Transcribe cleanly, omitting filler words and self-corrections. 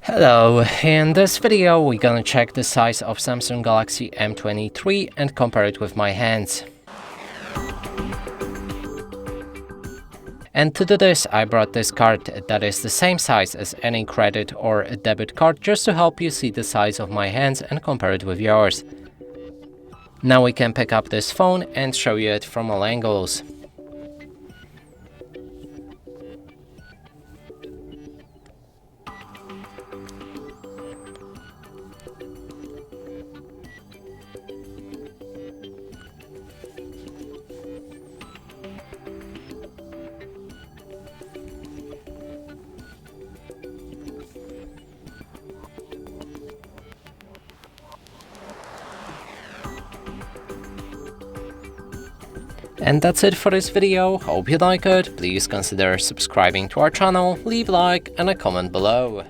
Hello, in this video we're gonna check the size of Samsung Galaxy M23 and compare it with my hands. And to do this, I brought this card that is the same size as any credit or debit card, just to help you see the size of my hands and compare it with yours. Now we can pick up this phone and show you it from all angles. And that's it for this video. Hope you like it. Please consider subscribing to our channel, leave a like and a comment below.